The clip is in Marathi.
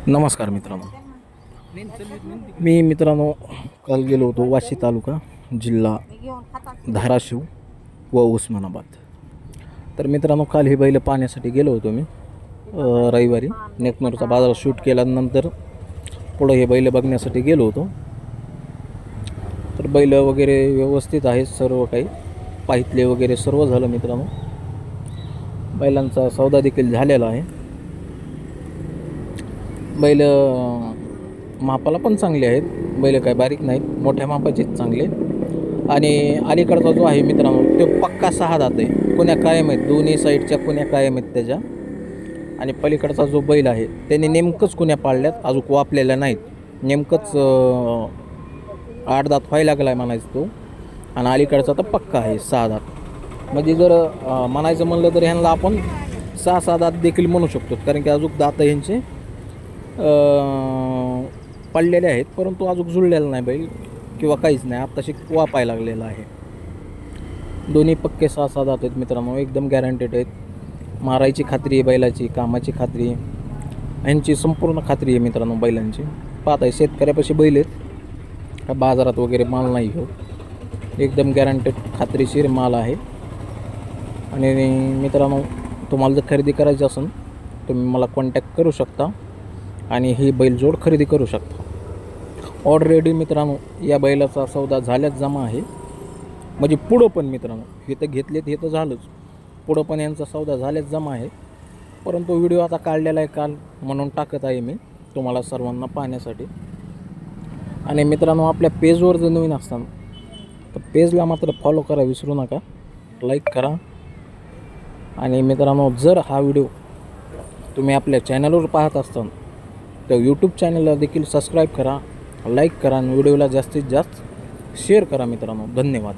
नमस्कार मित्रांनो, मी मित्रांनो काल गेलो होतो वाशी तालुका जिल्हा धाराशिव व उस्मानाबाद। तर मित्रांनो काल ही बैल पाहण्यासाठी गेलो होतो मी रविवारी नेकनूरचा बाजार शूट केल्यानंतर पुढे हे बैल बघण्यासाठी गेलो होतो। तर बैल वगैरे व्यवस्थित आहेत, सर्व काही पाहितले वगैरे सर्व झालं मित्रांनो। बैलांचा सौदा देखील झालेला आहे। बैल मापाला पण चांगले आहेत, बैल काय बारीक नाहीत, मोठ्या मापाचेच चांगले। आणि अलीकडचा जो आहे मित्रांनो तो पक्का 6 दात आहे, कुण्या कायम आहेत, दोन्ही साईडच्या कुण्या कायम आहेत त्याच्या। आणि पलीकडचा जो बैल आहे त्याने नेमकंच कुण्या पाळल्यात, अजून वापलेल्या नाहीत, नेमकंच 8 दात व्हायला लागला आहे म्हणायचं तो। आणि अलीकडचा तर पक्का आहे 6 दात, म्हणजे जर म्हणायचं म्हणलं तर ह्यांना आपण 6 दात देखील म्हणू शकतो, कारण की अजून दात ह्यांचे पडलेले आहेत, परंतु अजून जुळलेलं नाही बैल किंवा काहीच नाही, आत्ताशी वापायला लागलेला आहे। दोन्ही पक्के 6 दात आहेत मित्रांनो, एकदम गॅरंटेड आहेत। मारायची खात्री आहे बैलाची, कामाची खात्री आहे, ह्यांची संपूर्ण खात्री आहे मित्रांनो बैलांची। पाहत आहे शेतकऱ्यापाशी बैल आहेत, का बाजारात वगैरे माल नाही हो, एकदम गॅरंटेड खात्रीशीर माल आहे। आणि मित्रांनो तुम्हाला जर खरेदी करायची असेल तुम्ही मला कॉन्टॅक्ट करू शकता आणि ही बैलजोड खरेदी करू शकता। ऑलरेडी मित्रांनो या बैलाचा सौदा झाल्याच जमा आहे, म्हणजे पुढं पण मित्रांनो हे तर घेतलेत हे तर झालंच, पुढं पण यांचा सौदा झाल्याच जमा आहे। परंतु व्हिडिओ आता काढलेला आहे काल म्हणून टाकत आहे मी तुम्हाला सर्वांना पाहण्यासाठी। आणि मित्रांनो आपल्या पेजवर जर नवीन असताना तर पेजला मात्र फॉलो करा विसरू नका, लाईक करा। आणि मित्रांनो जर हा व्हिडिओ तुम्ही आपल्या चॅनलवर पाहत असताल तर यूट्यूब चॅनलला देखील सबस्क्राईब करा, लाईक करा आणि व्हिडिओला जास्तीत जास्त शेअर करा मित्रांनो। धन्यवाद।